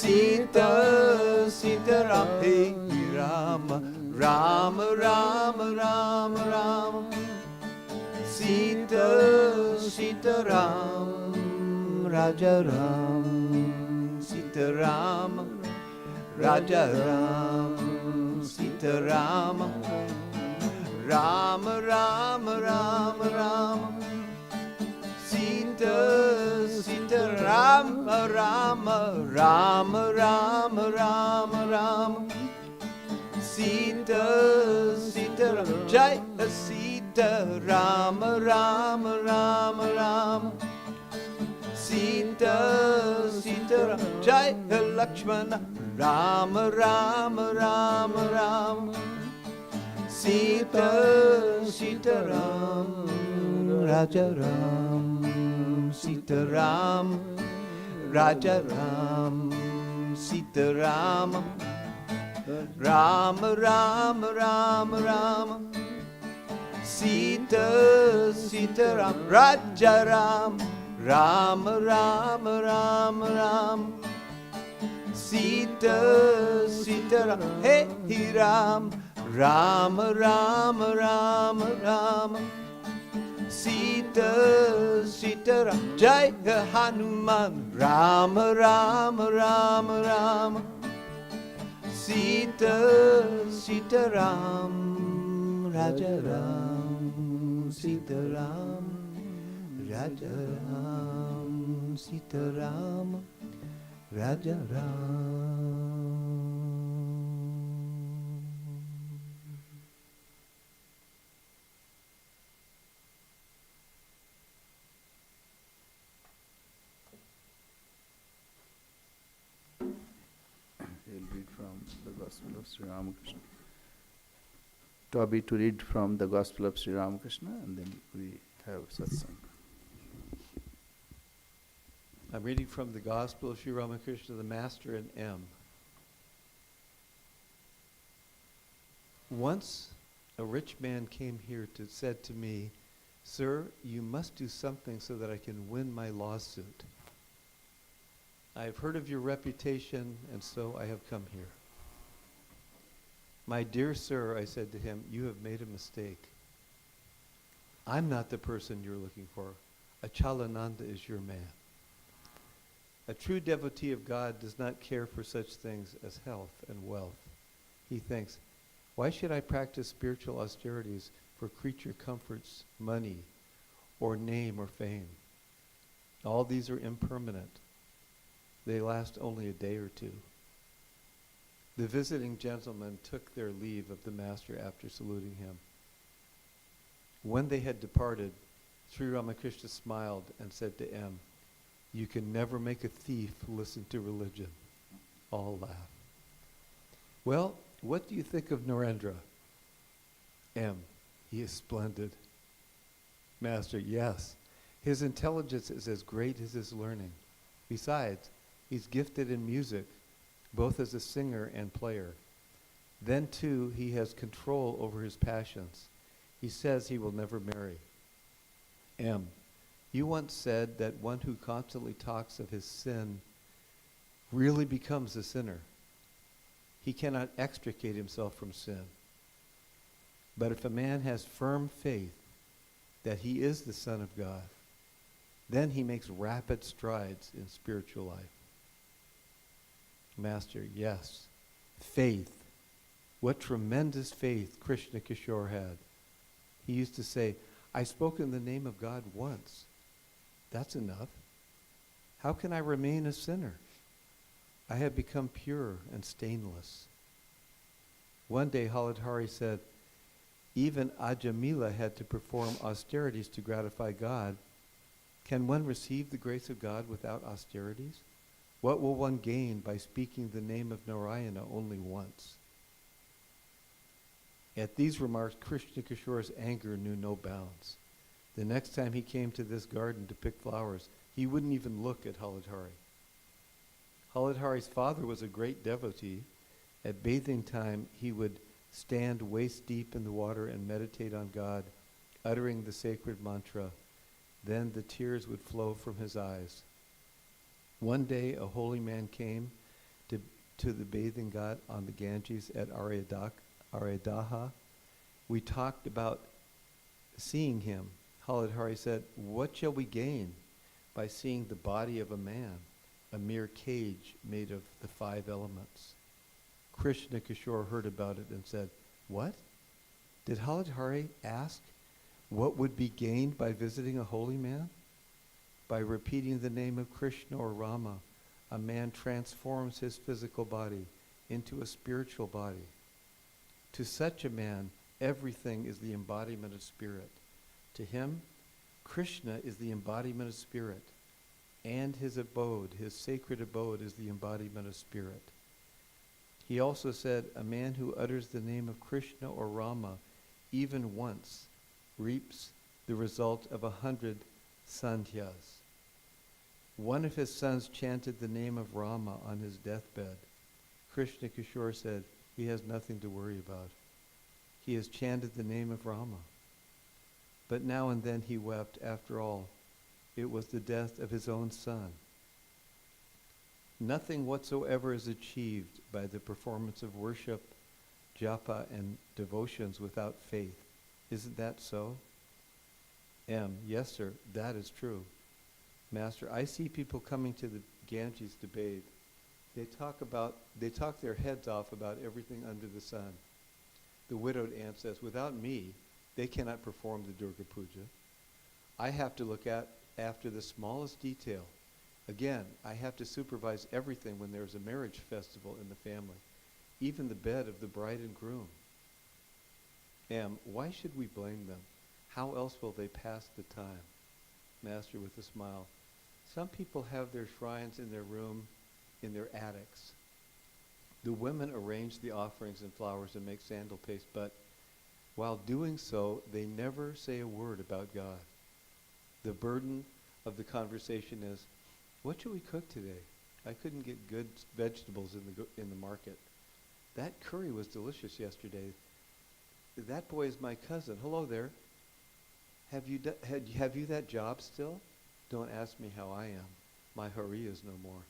Sita Sitaram, Hey Rama Rama Rama Rama Rama, Sita Sitaram, Raja Ram, Sita Rama, Raja Ram, Sita Rama, Rama Rama Rama Rama, Sita Sita Rama Rama Rama Rama Rama Rama, Sita Sita Jai Sita Rama Rama Rama Rama, Sita Sita Jai Lakshmana Rama Rama Rama Rama, Sita Sita Ram, Raja Ram, Sita Ram, Raja Ram, Sita Rama, Rama Rama Rama Rama, Sita Sita Ram, Raja Ram, Rama Rama Rama Rama, Sita Sita Ram, Hey Ram, Rama Rama Rama Rama, Sita Sita Ram, Jai Hanuman, Rama Rama Rama Rama, Sita Sita Ram, Raja Ram, Sita Ram, Raja Ram, Sita Ram, Raja Ram. He'll read from the Gospel of Sri Ramakrishna. Toby to read from the Gospel of Sri Ramakrishna, and then we have Satsanga. I'm reading from the Gospel of Sri Ramakrishna, the Master in M. Once a rich man came here said to me, "Sir, you must do something so that I can win my lawsuit. I have heard of your reputation, and so I have come here." "My dear sir," I said to him, "you have made a mistake. I'm not the person you're looking for. Achalananda is your man. A true devotee of God does not care for such things as health and wealth. He thinks, why should I practice spiritual austerities for creature comforts, money, or name or fame? All these are impermanent. They last only a day or two." The visiting gentlemen took their leave of the master after saluting him. When they had departed, Sri Ramakrishna smiled and said to M, "You can never make a thief listen to religion." All laughed. "Well, what do you think of Narendra?" M, "He is splendid." Master, "Yes, his intelligence is as great as his learning. Besides, he's gifted in music, both as a singer and player. Then too, he has control over his passions. He says he will never marry." M, "You once said that one who constantly talks of his sin really becomes a sinner. He cannot extricate himself from sin. But if a man has firm faith that he is the Son of God, then he makes rapid strides in spiritual life." Master, "Yes, faith. What tremendous faith Krishna Kishore had. He used to say, 'I spoke in the name of God once. That's enough. How can I remain a sinner? I have become pure and stainless.' One day Haladhari said, 'Even Ajamila had to perform austerities to gratify God. Can one receive the grace of God without austerities? What will one gain by speaking the name of Narayana only once?' At these remarks, Krishna Kishore's anger knew no bounds. The next time he came to this garden to pick flowers, he wouldn't even look at Haladhari. Haladhari's father was a great devotee. At bathing time, he would stand waist deep in the water and meditate on God, uttering the sacred mantra. Then the tears would flow from his eyes. One day, a holy man came to, to the bathing ghat on the Ganges at Aryadaha, we talked about seeing him. Haladhari said, what shall we gain by seeing the body of a man, a mere cage made of the 5 elements? Krishna Kishore heard about it and said, what? Did Haladhari ask what would be gained by visiting a holy man? By repeating the name of Krishna or Rama, a man transforms his physical body into a spiritual body. To such a man, everything is the embodiment of spirit. To him, Krishna is the embodiment of spirit, and his abode, his sacred abode, is the embodiment of spirit. He also said, a man who utters the name of Krishna or Rama even once reaps the result of 100 sandhyas. One of his sons chanted the name of Rama on his deathbed. Krishna Kishore said, he has nothing to worry about. He has chanted the name of Rama. But now and then he wept. After all, it was the death of his own son. Nothing whatsoever is achieved by the performance of worship, japa, and devotions without faith. Isn't that so? M. Yes, sir, that is true. Master, I see people coming to the Ganges to bathe. They talk their heads off about everything under the sun. The widowed aunt says, without me, they cannot perform the Durga Puja. I have to look after the smallest detail. Again, I have to supervise everything when there's a marriage festival in the family, even the bed of the bride and groom. M. Why should we blame them? How else will they pass the time? Master with a smile. Some people have their shrines in their room, in their attics. The women arrange the offerings and flowers and make sandal paste, but while doing so, they never say a word about God. The burden of the conversation is, what should we cook today? I couldn't get good vegetables in the market. That curry was delicious yesterday. That boy is my cousin. Hello there. Have you that job still? Don't ask me how I am. My Hari is no more.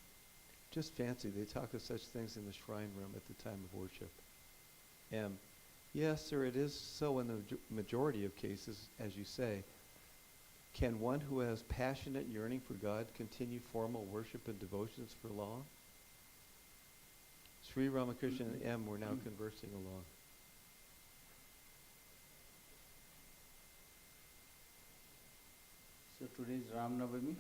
Just fancy, they talk of such things in the shrine room at the time of worship. M. Yes, sir, it is so in the majority of cases, as you say. Can one who has passionate yearning for God continue formal worship and devotions for long? Sri Ramakrishna and M were now conversing along. So today is Ram Navami.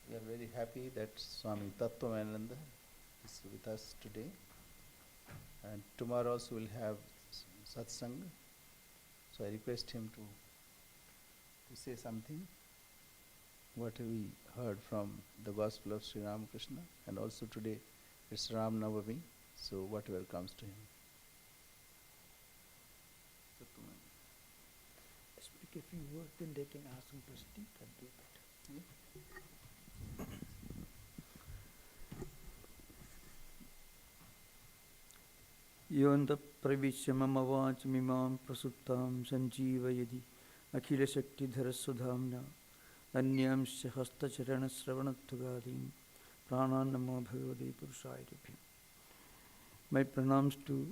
We are very happy that Swami Tattwamayananda is with us today. And tomorrow also we'll have Satsanga. So I request him to say something. What we heard from the Gospel of Sri Ramakrishna, and also today it's Ram Navami, so whatever comes to him. Speak a few words, then they can ask some questions. That'd be better. Yonda pravishya mama vachmimam prasuttam sanjeevayadi akhila shakti dharasudhamna Anyamsya hasta charana sravanatthagadim prananamo bhagavade purushayatibhyam. My pranams to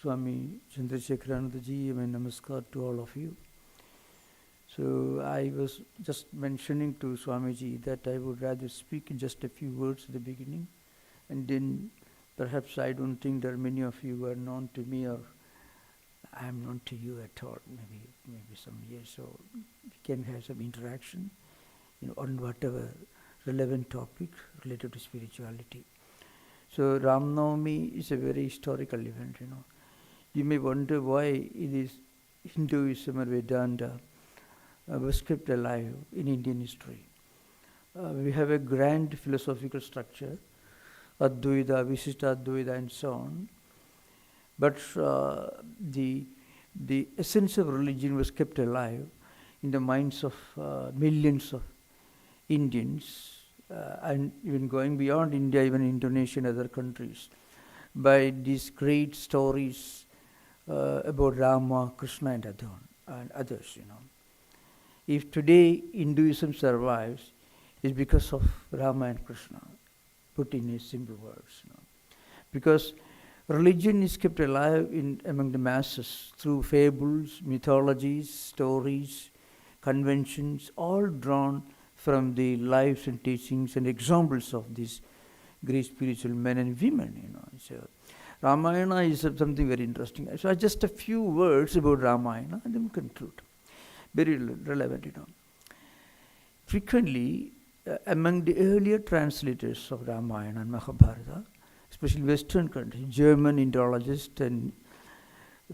Swami Chandrasekharananda ji, my namaskar to all of you. So I was just mentioning to Swamiji that I would rather speak in just a few words at the beginning, and then perhaps I don't think there are many of you who are known to me, or I am known to you at all, maybe some years, so we can have some interaction on whatever relevant topic related to spirituality. So Ram Navami is a very historical event, You may wonder why it is Hinduism or Vedanta was kept alive in Indian history. We have a grand philosophical structure, Advaita, Visishta Advaita, and so on. But the essence of religion was kept alive in the minds of millions of Indians, and even going beyond India, even Indonesia and other countries. by these great stories about Rama, Krishna, and others. If today Hinduism survives, it's because of Rama and Krishna, put in simple words. Because religion is kept alive among the masses through fables, mythologies, stories, conventions, all drawn from the lives and teachings and examples of these great spiritual men and women. So Ramayana is something very interesting. So just a few words about Ramayana and then conclude. Very relevant. Frequently, among the earlier translators of Ramayana and Mahabharata, especially Western countries, German Indologists and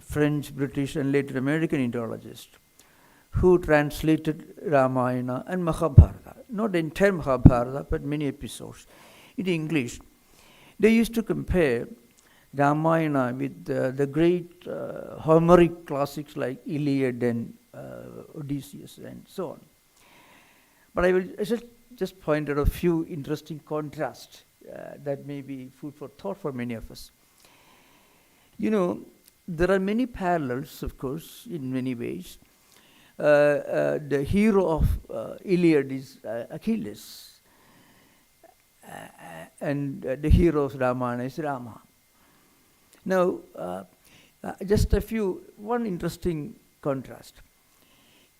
French, British, and later American Indologists, who translated Ramayana and Mahabharata, not the entire Mahabharata, but many episodes, in English, they used to compare Ramayana with the great Homeric classics like Iliad and Odysseus and so on. But I will just point out a few interesting contrasts that may be food for thought for many of us. There are many parallels, of course, in many ways. The hero of Iliad is Achilles, and the hero of Ramayana is Rama. Now, just one interesting contrast.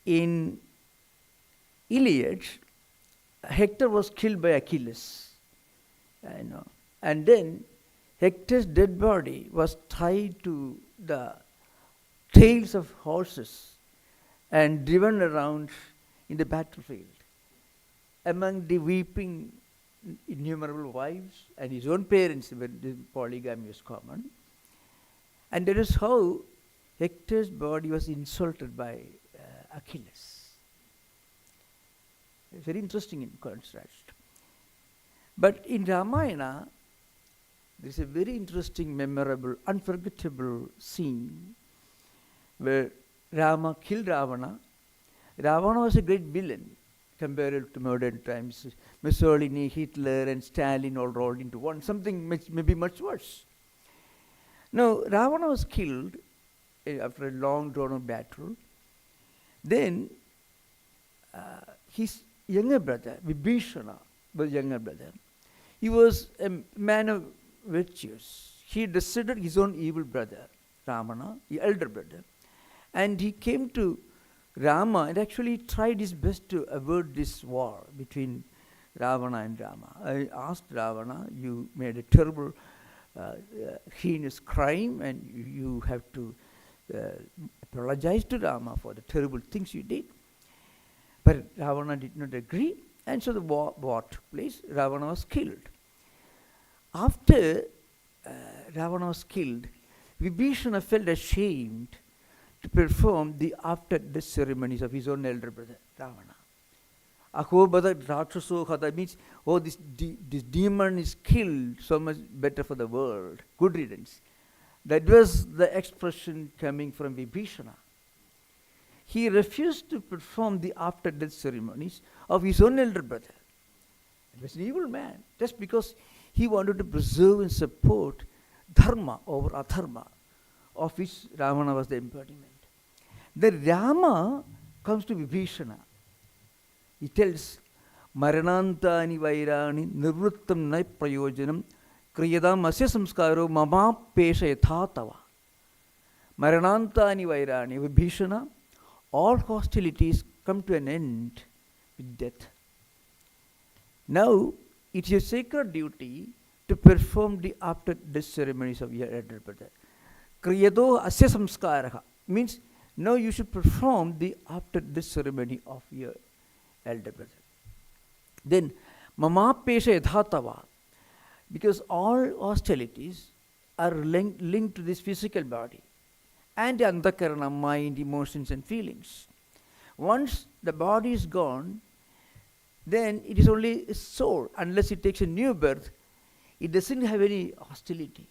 In Iliad, Hector was killed by Achilles, and then Hector's dead body was tied to the tails of horses and driven around in the battlefield among the weeping innumerable wives and his own parents, when the polygamy was common. And that is how Hector's body was insulted by Achilles. It's very interesting in contrast. But in Ramayana, there is a very interesting, memorable, unforgettable scene where Rama killed Ravana. Ravana was a great villain compared to modern times. Mussolini, Hitler, and Stalin all rolled into one, something maybe much worse. Now, Ravana was killed after a long drawn-out battle. Then his younger brother, Vibhishana, was younger brother. He was a man of virtues. He deserted his own evil brother, Ravana, the elder brother, and he came to Rama and actually tried his best to avert this war between Ravana and Rama. I asked Ravana, you made a terrible, heinous crime, and you have to apologize to Rama for the terrible things you did. But Ravana did not agree, and so the war took place. Ravana was killed. After Ravana was killed, Vibhishana felt ashamed to perform the after-death ceremonies of his own elder brother, Ravana. Ahobada Rakshaso Hada means, oh, this demon is killed, so much better for the world. Good riddance. That was the expression coming from Vibhishana. He refused to perform the after-death ceremonies of his own elder brother. He was an evil man, just because he wanted to preserve and support dharma over adharma, of which Ravana was the embodiment. The Rama comes to Vibhishana. He tells, Maranantani vairani nirvrittam nai prayojanam kriyadam asya samskaro mama pesha yathatava. Maranantani vairani, Vibhishana, all hostilities come to an end with death. Now, it's your sacred duty to perform the after-death ceremonies of your elder brother. Kriyado asya samskaraha means now you should perform the after-death ceremony of your elder brother. Then, mama pesha yathatava, because all hostilities are linked to this physical body and the antakarana, mind, emotions and feelings. Once the body is gone, then it is only a soul. Unless it takes a new birth, it doesn't have any hostility.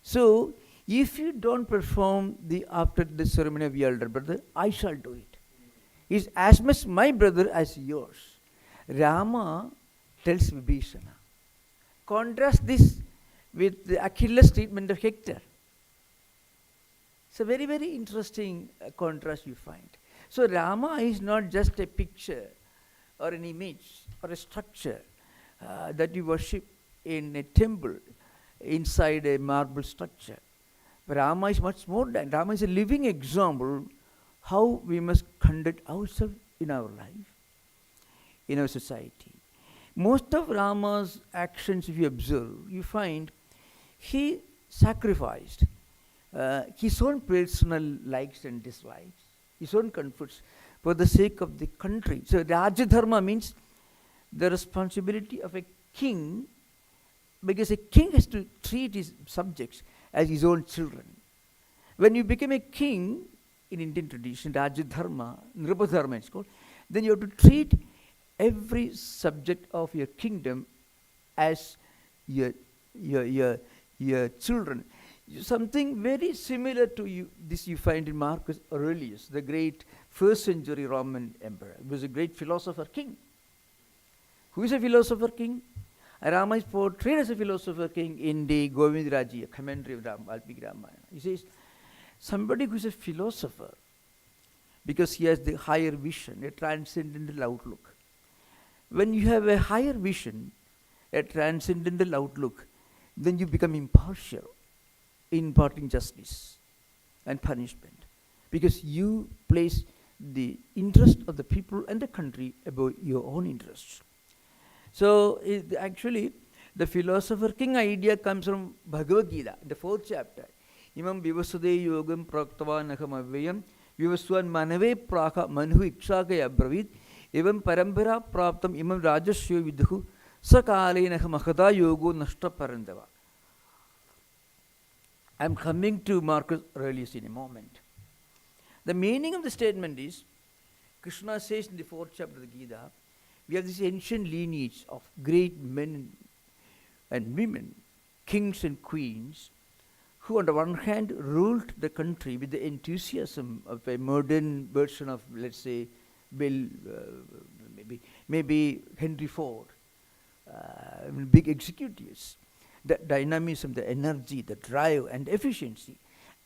So, if you don't perform the after-death ceremony of your elder brother, I shall do it. He is as much my brother as yours. Rama tells Vibhishana. Contrast this with the Achilles treatment of Hector. It's a very, very interesting contrast you find. So Rama is not just a picture or an image or a structure that you worship in a temple inside a marble structure. But Rama is much more than. Rama is a living example how we must conduct ourselves in our life, in our society. Most of Rama's actions, if you observe, you find he sacrificed his own personal likes and dislikes, his own comforts, for the sake of the country. So Rajadharma means the responsibility of a king, because a king has to treat his subjects as his own children. When you become a king, in Indian tradition, Rajadharma, Nripadharma it's called, then you have to treat every subject of your kingdom as your children. Something very similar to you, this you find in Marcus Aurelius, the great first century Roman emperor. He was a great philosopher king. Who is a philosopher king? Rama is portrayed as a philosopher king in the Govindaraji, a commentary of Valmiki Ramayana. He says, somebody who is a philosopher, because he has the higher vision, a transcendental outlook. When you have a higher vision, a transcendental outlook, then you become impartial in imparting justice and punishment, because you place the interest of the people and the country above your own interests. So actually, the philosopher king idea comes from Bhagavad Gita, the 4th chapter. Imam vivasude yogam praktavan aham avyayam vivaswan manave praka manhu ikshakaya abravit evam parambara praptam imam rajasya vidhu sakalena mahada yogo nashta parandava. I am coming to Marcus Aurelius in a moment. The meaning of the statement is, Krishna says in the 4th chapter of the Gita, we have this ancient lineage of great men and women, kings and queens, who on the one hand ruled the country with the enthusiasm of a modern version of, let's say, maybe Henry Ford, big executives. The dynamism, the energy, the drive and efficiency,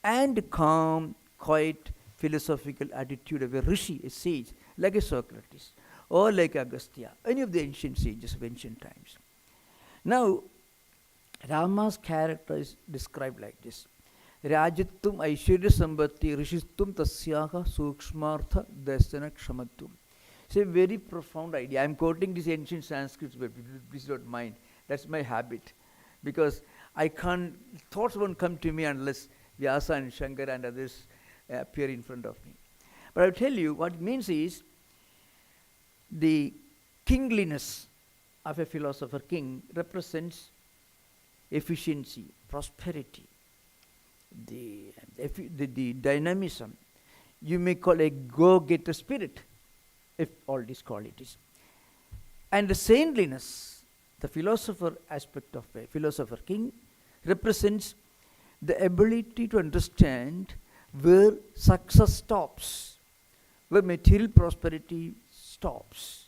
and calm, quiet, philosophical attitude of a rishi, a sage, like a Socrates, or like Agastya, any of the ancient sages of ancient times. Now, Rama's character is described like this. Rajittum Aishwarya Sambhati Rishittum Tasyaha Sukshmartha Dasana Kshamattum. It's a very profound idea. I am quoting this ancient Sanskrit, but please don't mind. That's my habit. Because thoughts won't come to me unless Vyasa and Shankara and others appear in front of me. But I'll tell you, what it means is, the kingliness of a philosopher king represents efficiency, prosperity, the dynamism. You may call a go-getter spirit, if all these qualities. And the saintliness, the philosopher aspect of a philosopher king, represents the ability to understand where success stops, where material prosperity stops.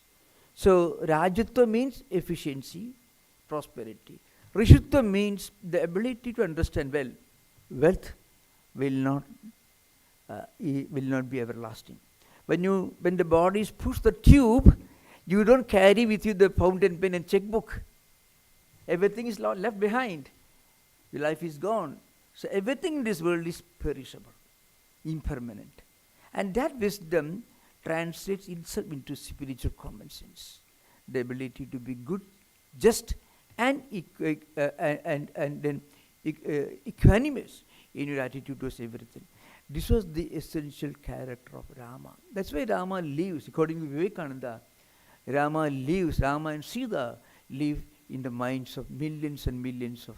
So Rajatva means efficiency, prosperity. Rishitva means the ability to understand, well, wealth will not be everlasting. When the bodies push the tube, you don't carry with you the fountain pen and checkbook. Everything is left behind. Your life is gone. So everything in this world is perishable, impermanent. And that wisdom translates itself into spiritual common sense. The ability to be good, just, and then equanimous in your attitude towards everything. This was the essential character of Rama. That's why Rama lives, according to Vivekananda. Rama and Sita live in the minds of millions and millions of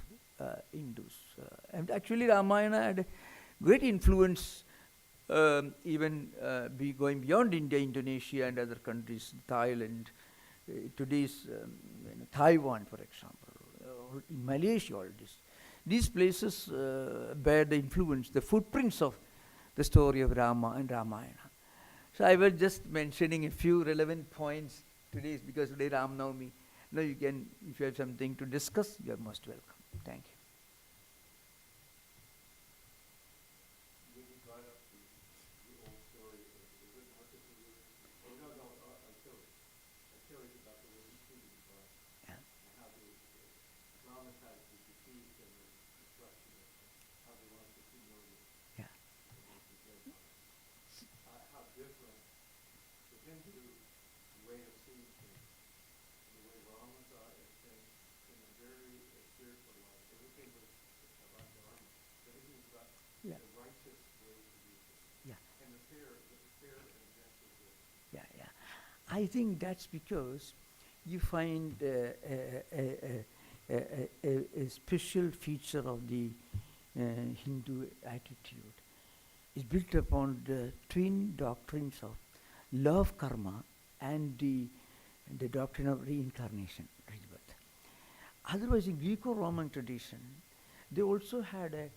Hindus. And actually Ramayana had a great influence, even going beyond India, Indonesia and other countries, Thailand, today's Taiwan, for example, Malaysia, all this. These places bear the influence, the footprints of the story of Rama and Ramayana. So I was just mentioning a few relevant points today, because today Ram Navami. Now you can, if you have something to discuss, you are most welcome. Thank you. traumatized with defeat and the destruction of how they want to humiliate. Yeah. How different the Hindu way of seeing things, the way Rama saw everything in a very spiritual life. Everything was about Dharma. Everything was about Yeah. the righteous way to do things. Yeah. And the fair and gentle way. Yeah, yeah. I think that's because you find a special feature of the Hindu attitude is built upon the twin doctrines of love karma and the doctrine of reincarnation, rebirth. Otherwise, in Greco-Roman tradition, they also had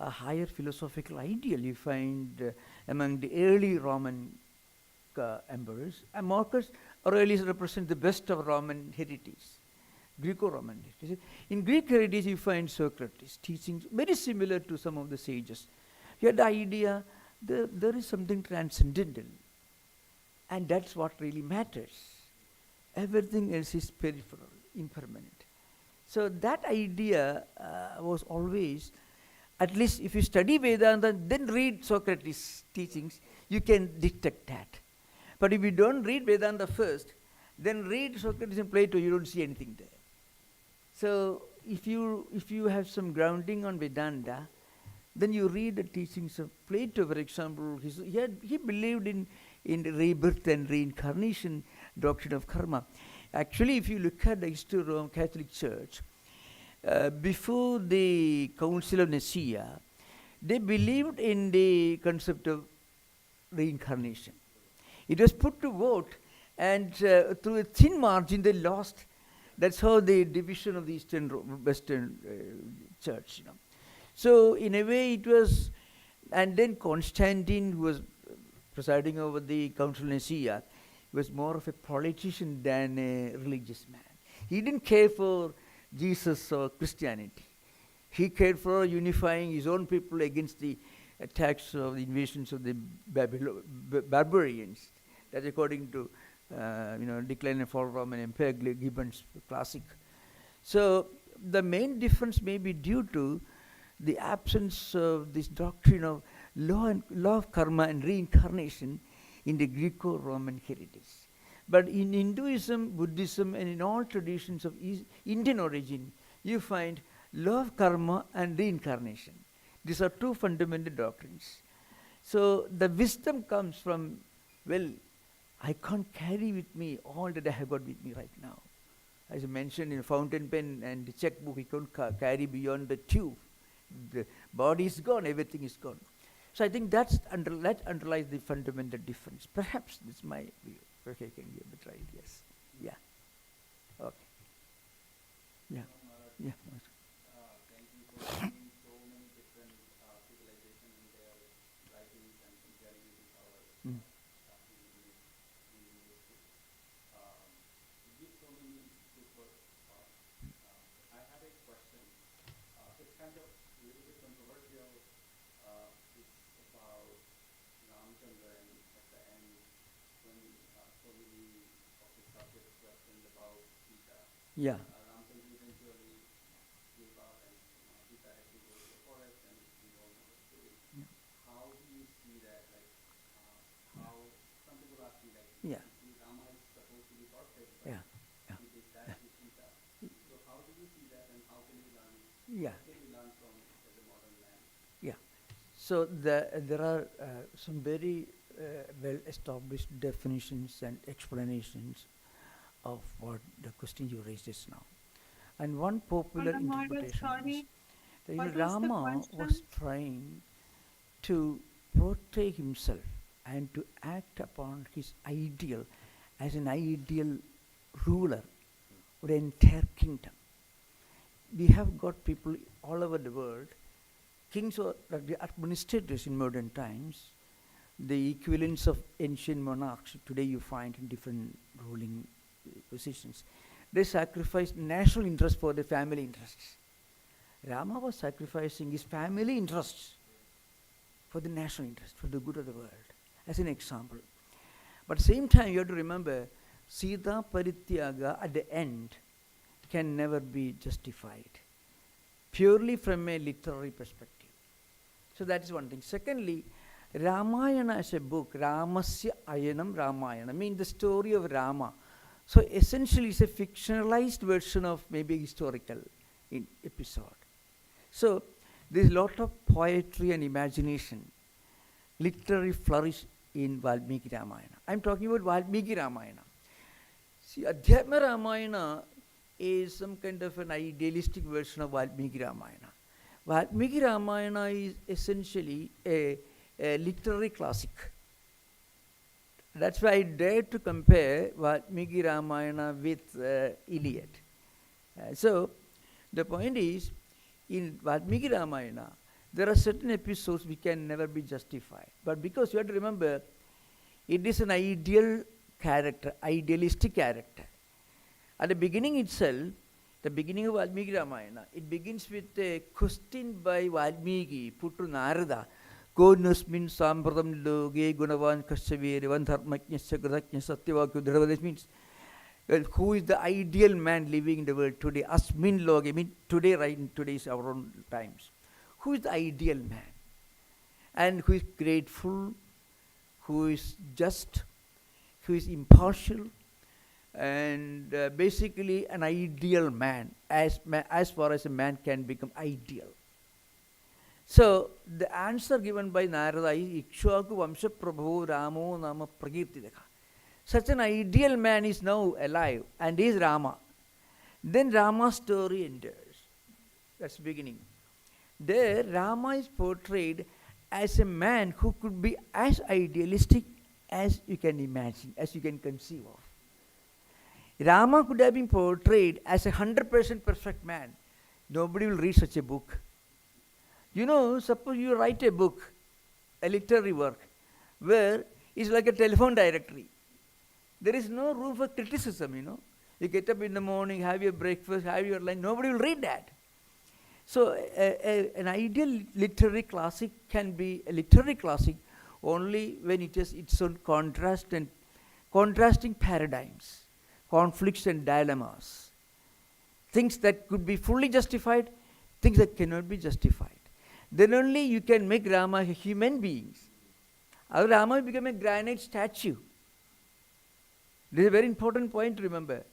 a higher philosophical ideal. You find among the early Roman emperors, and Marcus Aurelius represents the best of Roman heritage, Greco-Roman heritage. In Greek heritage, you find Socrates' teachings very similar to some of the sages. He had the idea there is something transcendental, and that's what really matters. Everything else is peripheral, impermanent. So that idea was always, at least if you study Vedanta, then read Socrates' teachings, you can detect that. But if you don't read Vedanta first, then read Socrates and Plato, you don't see anything there. So if you have some grounding on Vedanta, then you read the teachings of Plato, for example. He believed in rebirth and reincarnation, doctrine of karma. Actually, if you look at the history of Roman Catholic Church, before the Council of Nicaea, they believed in the concept of reincarnation. It was put to vote, and through a thin margin, they lost. That's how the division of the Western Church, So in a way, it was, and then Constantine, who was presiding over the Council of Nicaea, was more of a politician than a religious man. He didn't care for Jesus or Christianity. He cared for unifying his own people against the attacks of the invasions of the barbarians. That's according to Decline and Fall of Roman Empire, Gibbon's classic. So the main difference may be due to the absence of this doctrine of law of karma and reincarnation in the Greco-Roman heritage. But in Hinduism, Buddhism, and in all traditions of Indian origin, you find law of karma and reincarnation. These are two fundamental doctrines. So the wisdom comes from, well, I can't carry with me all that I have got with me right now. As I mentioned, in fountain pen and the checkbook, we can't carry beyond the tube. The body is gone, everything is gone. So I think that underlies the fundamental difference. Perhaps this is my view. Okay, can give it right, yes. Yeah. Okay. Yeah. Yeah. Thank you for bringing so many different civilizations and their writings and comparing it with our linguistics. You give so many super thoughts. I have a question. It's kind of a little bit controversial. It's about Ramchandra, and at the end, when so many of the subjects questioned about Sita. Yeah. Ramchandra eventually gave up, and Sita had to go to the forest, and we all know the story. Yeah. How do you see that? Like, how some people ask me, like, Yeah. Rama is supposed to be perfect, but Yeah. Yeah. he did that to Sita. So how do you see that, and how can we learn? Yeah. What can we learn from the modern land? Yeah. So there are some very well-established definitions and explanations of what the question you raised just now. And one popular interpretation is that what was the Rama question? was trying to portray himself and to act upon his ideal as an ideal ruler of the entire kingdom. We have got people all over the world, kings or the administrators in modern times, the equivalents of ancient monarchs today you find in different ruling positions. They sacrificed national interests for their family interests. Rama was sacrificing his family interests for the national interest, for the good of the world, as an example. But at the same time, you have to remember, Sita Parityaga at the end, can never be justified, purely from a literary perspective. So that is one thing. Secondly, Ramayana as a book, Ramasya Ayanam Ramayana, means the story of Rama. So essentially it's a fictionalized version of maybe a historical episode. So there is a lot of poetry and imagination, literary flourish in Valmiki Ramayana. I am talking about Valmiki Ramayana. See, Adhyatma Ramayana is some kind of an idealistic version of Valmiki Ramayana. Valmiki Ramayana is essentially a literary classic. That's why I dare to compare Valmiki Ramayana with Iliad. So the point is, in Valmiki Ramayana, there are certain episodes which can never be justified. But because you have to remember, it is an ideal character, idealistic character. At the beginning itself, the beginning of Valmiki Ramayana, it begins with a question by Valmiki put to Narada, Konasmin Sampradam Loge Gunavan Kashavir Vandharmaknyasya Gradaknya Satyavakya Dhravades. This means, well, who is the ideal man living in the world today? Asmin Loge, I mean today, right in today's our own times. Who is the ideal man? And who is grateful, who is just, who is impartial, and basically an ideal man, as far as a man can become ideal. So the answer given by Narada is Ikshvaku Vamsha Prabhu Ramo Nama Prakirtidaka. Such an ideal man is now alive and is Rama. Then Rama's story enters. That's the beginning. There Rama is portrayed as a man who could be as idealistic as you can imagine, as you can conceive of. Rama could have been portrayed as a 100% perfect man. Nobody will read such a book. You know, suppose you write a book, a literary work, where it's like a telephone directory. There is no room for criticism, you know. You get up in the morning, have your breakfast, have your lunch, nobody will read that. So an ideal literary classic can be a literary classic only when it has its own contrast and contrasting paradigms, conflicts and dilemmas, things that could be fully justified, things that cannot be justified. Then only you can make Rama a human being. Other Rama will become a granite statue. This is a very important point to remember.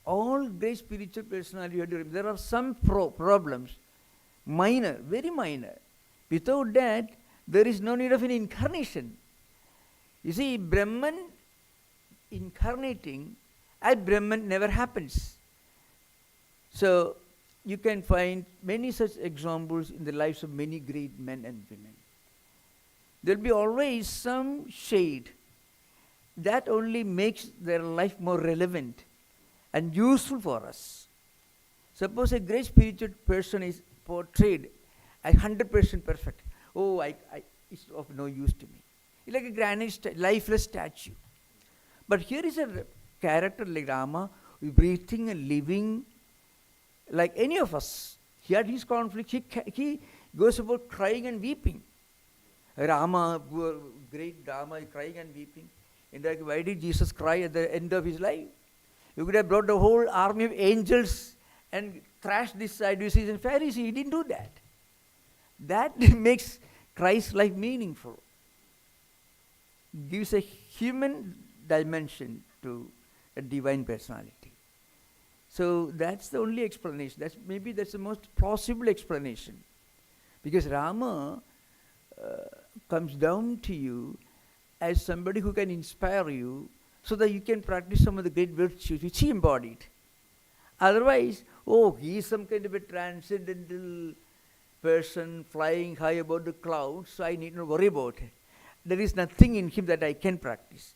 All great spiritual personalities, you have to remember, there are some problems, minor, very minor. Without that, there is no need of an incarnation. You see, Brahman incarnating as Brahman never happens. So you can find many such examples in the lives of many great men and women. There will be always some shade that only makes their life more relevant and useful for us. Suppose a great spiritual person is portrayed as 100% perfect. Oh, it's of no use to me. It's like a granite, lifeless statue. But here is a character like Rama, breathing and living like any of us. He had his conflict. He goes about crying and weeping. Rama, great Rama, is crying and weeping. In fact, why did Jesus cry at the end of his life? You could have brought the whole army of angels and thrashed this Sadducees and Pharisees. He didn't do that. That makes Christ's life meaningful. Gives a human dimension to a divine personality. So that's the only explanation. Maybe that's the most plausible explanation. Because Rama comes down to you as somebody who can inspire you so that you can practice some of the great virtues which he embodied. Otherwise, he is some kind of a transcendental person flying high above the clouds, so I need not worry about it. There is nothing in him that I can practice.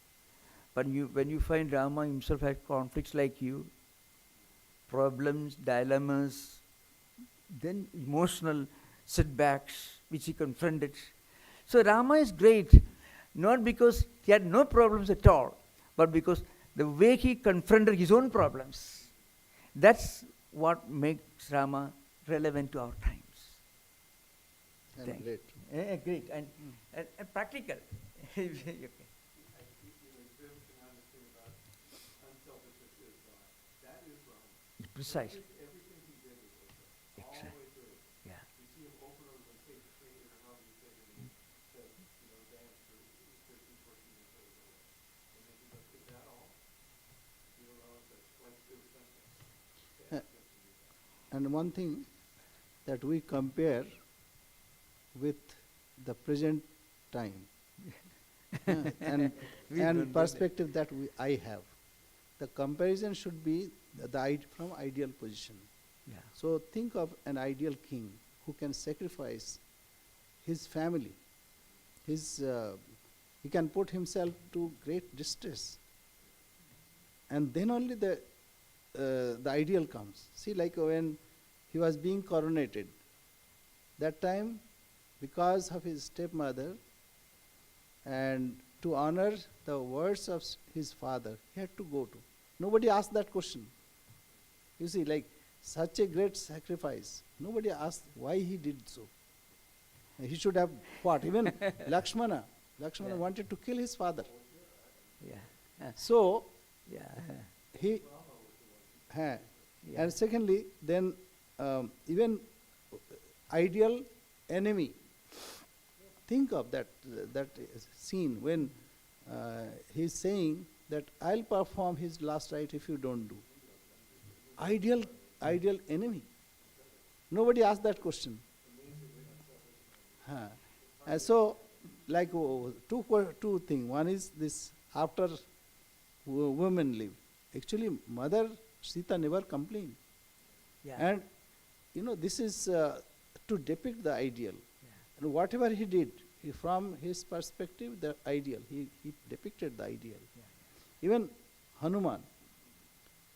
But when you find Rama himself had conflicts like you, problems, dilemmas, then emotional setbacks which he confronted. So Rama is great, not because he had no problems at all, but because the way he confronted his own problems. That's what makes Rama relevant to our times. And great. Great and practical. Okay. That is Rama. Precise. Exactly. Yeah. And one thing that we compare with the present time and We don't do perspective that I have. The comparison should be from ideal position. Yeah. So think of an ideal king who can sacrifice his family. He can put himself to great distress. And then only the ideal comes. See, like when he was being coronated, that time, because of his stepmother, and to honor the words of his father, he had to go to. Nobody asked that question. You see, like such a great sacrifice, nobody asked why he did so. He should have fought. Even Lakshmana Yeah. wanted to kill his father. Yeah. So, Yeah. he, Yeah. and secondly, then even ideal enemy. Think of that scene when he's saying that I'll perform his last rite if you don't do. Ideal enemy. Nobody asked that question. And so, like two things. One is this: after women leave, actually, Mother Sita never complained. Yeah. And this is to depict the ideal. Yeah. And whatever he did, from his perspective, the ideal, he depicted the ideal. Yeah. Even Hanuman,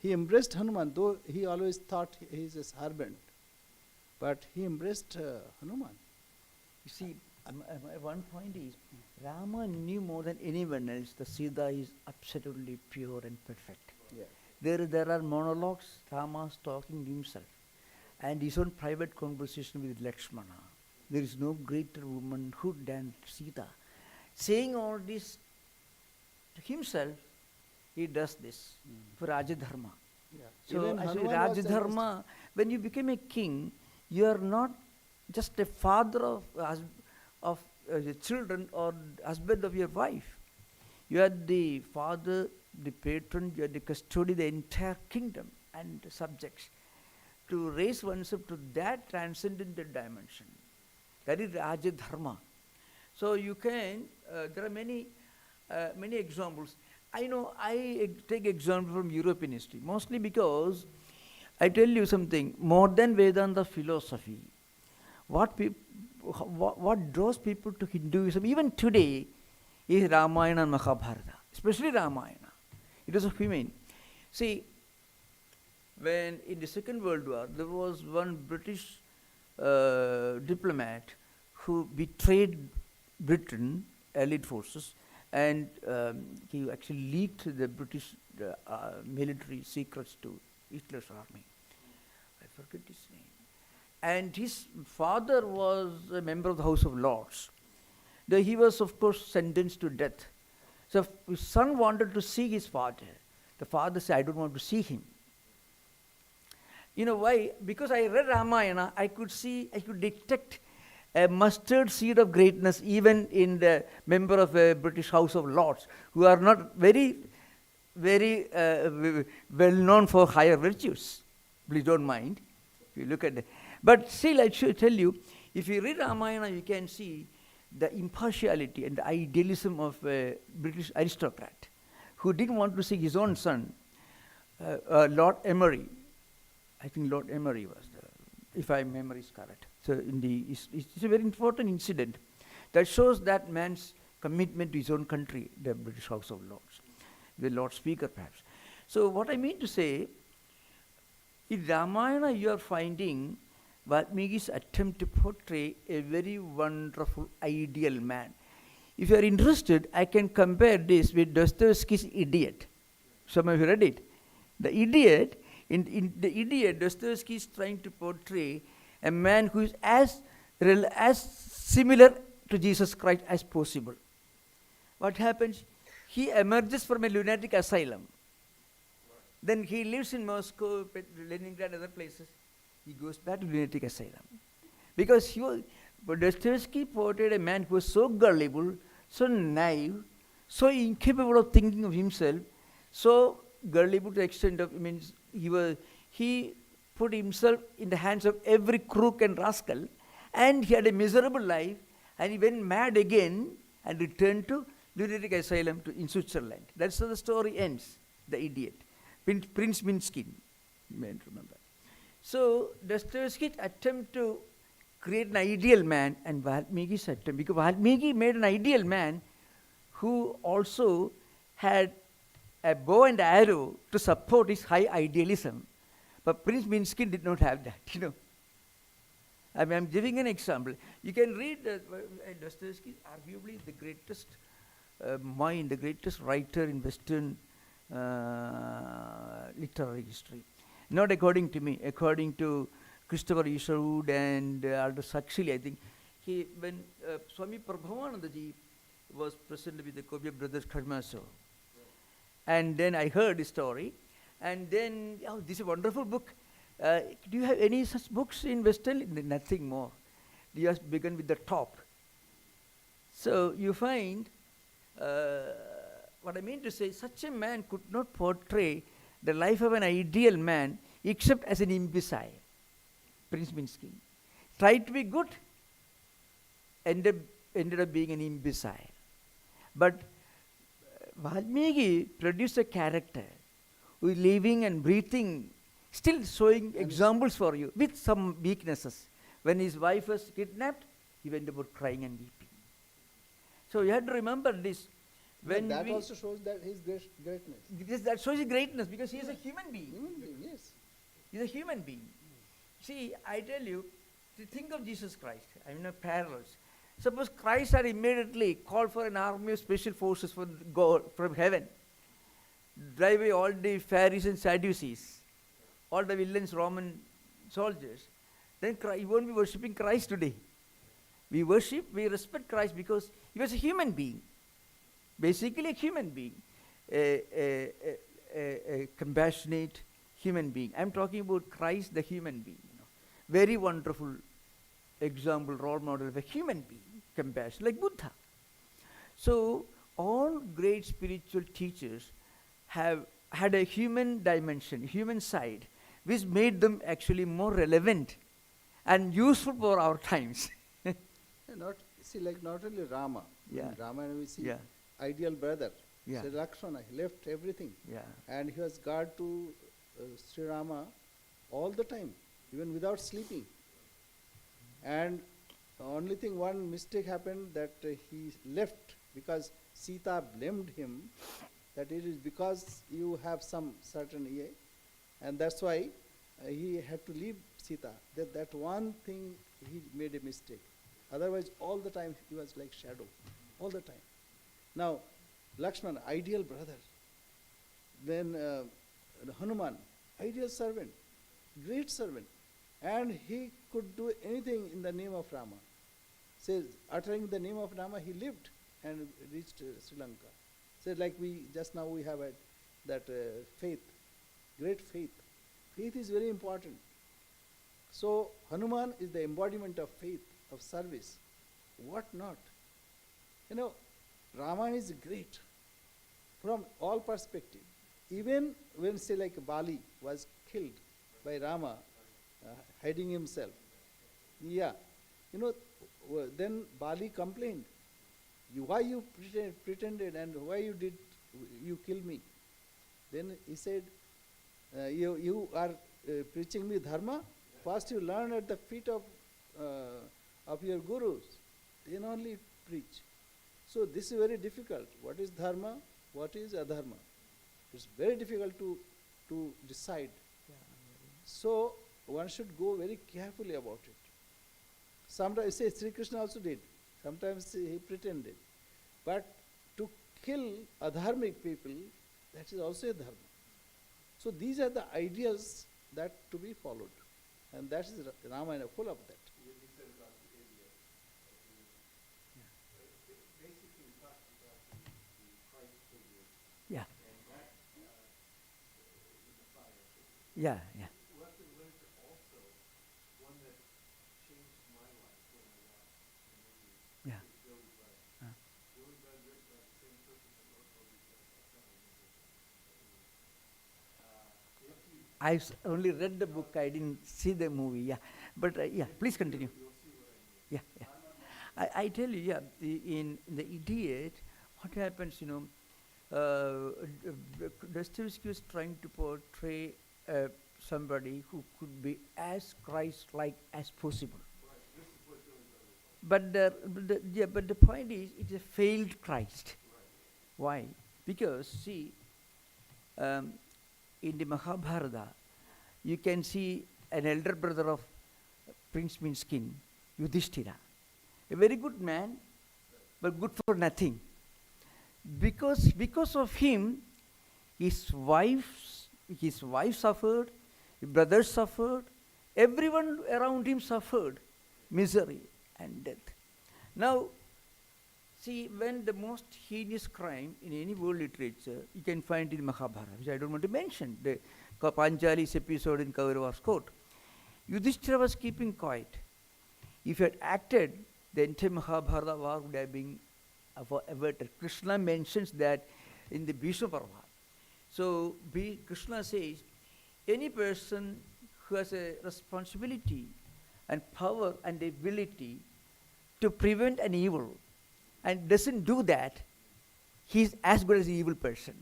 he embraced Hanuman, though he always thought he is a servant. But he embraced Hanuman. You see, one point is, Rama knew more than anyone else that Sita is absolutely pure and perfect. Yeah. There are monologues, Rama's talking himself, and his own private conversation with Lakshmana. There is no greater womanhood than Sita. Saying all this to himself, he does this for Rajadharma. Yeah. So Even actually Hanuman was Rajadharma, when you become a king, you are not just a father of the children or husband of your wife. You are the father, the patron, you are the custodian, the entire kingdom and subjects. To raise oneself to that transcendental dimension, that is Rajadharma. So you can, there are many examples. I know I take example from European history, mostly because I tell you something, more than Vedanta philosophy, what draws people to Hinduism, even today, is Ramayana and Mahabharata, especially Ramayana. It is a humane. See, when in the Second World War, there was one British diplomat who betrayed Britain, Allied forces, and he actually leaked the British military secrets to Hitler's army. I forget his name. And his father was a member of the House of Lords. He was, of course, sentenced to death. So his son wanted to see his father. The father said, I don't want to see him. You know why? Because I read Ramayana, I could detect a mustard seed of greatness even in the member of a British House of Lords, who are not very, very well known for higher virtues. Please don't mind if you look at it. But still, I should tell you, if you read Ramayana, you can see the impartiality and the idealism of a British aristocrat who didn't want to see his own son, Lord Emery. I think Lord Emery was, if my memory is correct. So it's a very important incident that shows that man's commitment to his own country, the British House of Lords, the Lord Speaker perhaps. So what I mean to say, in Ramayana you are finding Valmiki's attempt to portray a very wonderful ideal man. If you are interested, I can compare this with Dostoevsky's Idiot. Some of you read it. The Idiot, in the Idiot, Dostoevsky is trying to portray a man who is as similar to Jesus Christ as possible. What happens? He emerges from a lunatic asylum. Then he lives in Moscow, Leningrad, other places. He goes back to lunatic asylum. Because but Dostoevsky portrayed a man who was so gullible, so naive, so incapable of thinking of himself, so gullible to the extent of, he put himself in the hands of every crook and rascal, and he had a miserable life, and he went mad again and returned to lunatic asylum in Switzerland. That's how the story ends, the idiot. Prince Minskin, you may remember. So Dostoevsky's attempt to create an ideal man and Valmiki's attempt, because Valmiki made an ideal man who also had a bow and arrow to support his high idealism. But Prince Minskin did not have that, I'm giving an example. You can read Dostoevsky, arguably the greatest mind, the greatest writer in Western literary history. Not according to me, according to Christopher Isherwood and Aldous Huxley, I think. When Swami Tattwamayananda was present with the Kobya brothers Karamazov, and then I heard the story, and then, this is a wonderful book. Do you have any such books in Western? Nothing more. You just begin with the top. So you find, what I mean to say, such a man could not portray the life of an ideal man except as an imbecile. Prince Minsky tried to be good, ended up being an imbecile. But Valmiki produced a character who is living and breathing, still showing examples for you with some weaknesses. When his wife was kidnapped, he went about crying and weeping. So you have to remember this. When that also shows that his greatness. Yes, that shows his greatness because he is a human being. Human being, yes. He's a human being. See, I tell you, to think of Jesus Christ, parallels. Suppose Christ had immediately called for an army of special forces from heaven, drive away all the Pharisees and Sadducees, all the villains, Roman soldiers. Then you won't be worshipping Christ today. We respect Christ because he was a human being. Basically a human being, a compassionate human being. I'm talking about Christ, the human being. Very wonderful example, role model of a human being, compassion, like Buddha. So all great spiritual teachers have had a human dimension, human side, which made them actually more relevant and useful for our times. Not only Rama. Yeah. In Ramayana we see Yeah. ideal brother. Yeah. So Lakshmana, he left everything. Yeah. And he was guard to Sri Rama all the time, even without sleeping. And the only thing, one mistake happened, that he left because Sita blamed him, that it is because you have some certain EA, and that's why he had to leave Sita. That one thing he made a mistake. Otherwise, all the time he was like shadow, all the time. Now, Lakshmana, ideal brother. Then Hanuman, ideal servant, great servant. And he could do anything in the name of Rama. Says, uttering the name of Rama, he lived and reached Sri Lanka. So like we have that faith, great faith. Faith is very important. So Hanuman is the embodiment of faith, of service. What not? Rama is great from all perspective. Even when, say, like Bali was killed by Rama, hiding himself. Yeah. Then Bali complained. Why you pretended and why you kill me? Then he said, you are preaching me dharma. First you learn at the feet of your gurus. Then only preach. So this is very difficult. What is dharma? What is adharma? It's very difficult to decide. Yeah. So one should go very carefully about it. Sometimes, say, Sri Krishna also did. Sometimes he pretended. But to kill adharmic people, that is also a dharma. So these are the ideals that to be followed. And that is Ramayana, full of that. Yeah. Yeah, yeah. Lesson learned also, one that changed my life when I watched the movie, Yeah. is Billy Budd. Uh. Billy Budd written by the same person that wrote Moby Dick. I can't remember his name. If you Only read the book. I didn't see the movie. Yeah, but yeah. Please continue. you'll see what I mean. Yeah, yeah. I tell you, yeah. In the Idiot, what happens? Dostoevsky was trying to portray somebody who could be as Christ-like as possible. Right, this is what Billy Budd was like. But the point is, it's a failed Christ. Right. Why? Because see, in the Mahabharata, you can see an elder brother of Prince Minskin, Yudhishthira, a very good man, but good for nothing. Because of him, his wife suffered, his brothers suffered, everyone around him suffered misery and death. Now, see, when the most heinous crime in any world literature, you can find in Mahabharata, which I don't want to mention, the Panchali's episode in Kaurava's court. Yudhishthira was keeping quiet. If he had acted, the entire Mahabharata war would have been averted. Krishna mentions that in the Bhishma Parva. So Krishna says, any person who has a responsibility and power and ability to prevent an evil and doesn't do that, he's as good as an evil person.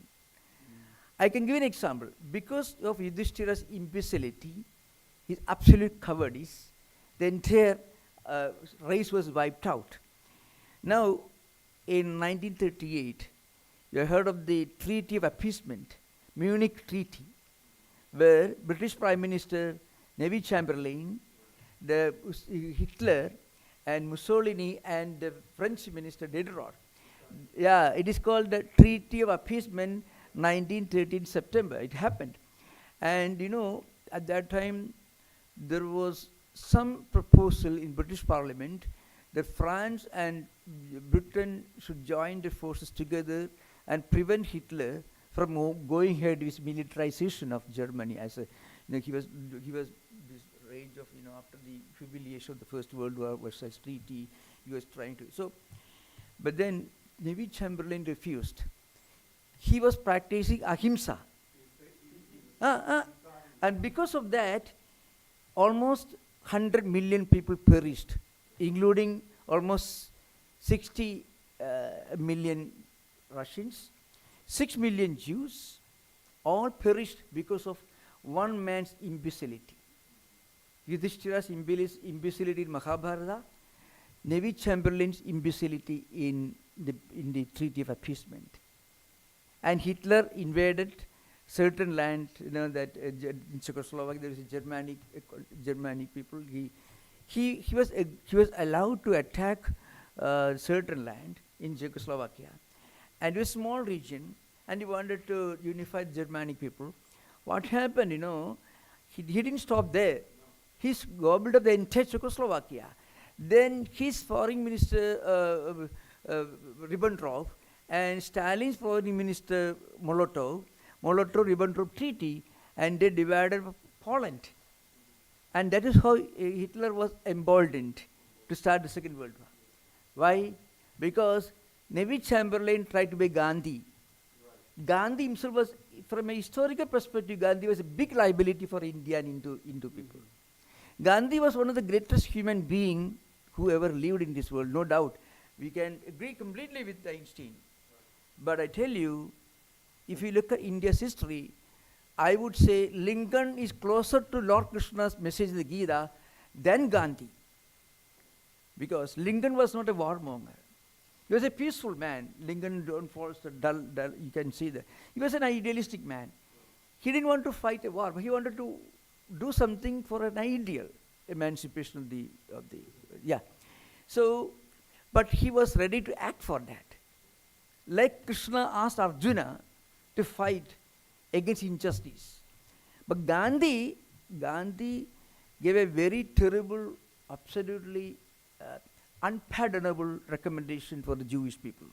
I can give an example. Because of Yudhishthira's imbecility, his absolute cowardice, the entire race was wiped out. Now, in 1938, you heard of the Treaty of Appeasement, Munich Treaty, where British Prime Minister Neville Chamberlain, Hitler, and Mussolini, and the French Minister Diderot. Yeah, it is called the Treaty of Appeasement, 1913 September. It happened. And at that time, there was some proposal in British Parliament that France and Britain should join the forces together and prevent Hitler from going ahead with militarization of Germany. As he was this range of after the humiliation of the First World War, Versailles Treaty, he was trying to. So, but then Neville Chamberlain refused. He was practicing ahimsa, and because of that, almost 100 million people perished, including almost 60 million Russians, 6 million Jews, all perished because of one man's imbecility. Yudhishthira's imbecility in Mahabharata, Neville Chamberlain's imbecility in the Treaty of Appeasement. And Hitler invaded certain land, that in Czechoslovakia there is a Germanic people. He was allowed to attack certain land in Czechoslovakia, and it was a small region, and he wanted to unify the Germanic people. What happened, he didn't stop there. He gobbled up the entire Czechoslovakia. Then his foreign minister Ribbentrop and Stalin's foreign minister Molotov-Ribbentrop Treaty, and they divided Poland. And that is how Hitler was emboldened to start the Second World War. Why? Because Neville Chamberlain tried to be Gandhi. Right. Gandhi himself was, from a historical perspective, Gandhi was a big liability for India and Hindu people. Gandhi was one of the greatest human beings who ever lived in this world, no doubt. We can agree completely with Einstein. But I tell you, if you look at India's history, I would say Lincoln is closer to Lord Krishna's message in the Gita than Gandhi. Because Lincoln was not a warmonger. He was a peaceful man. Lincoln don't fall so dull, you can see that. He was an idealistic man. He didn't want to fight a war, but he wanted to do something for an ideal, emancipation of the yeah. So, but he was ready to act for that. Like Krishna asked Arjuna to fight against injustice. But Gandhi gave a very terrible, absolutely unpardonable recommendation for the Jewish people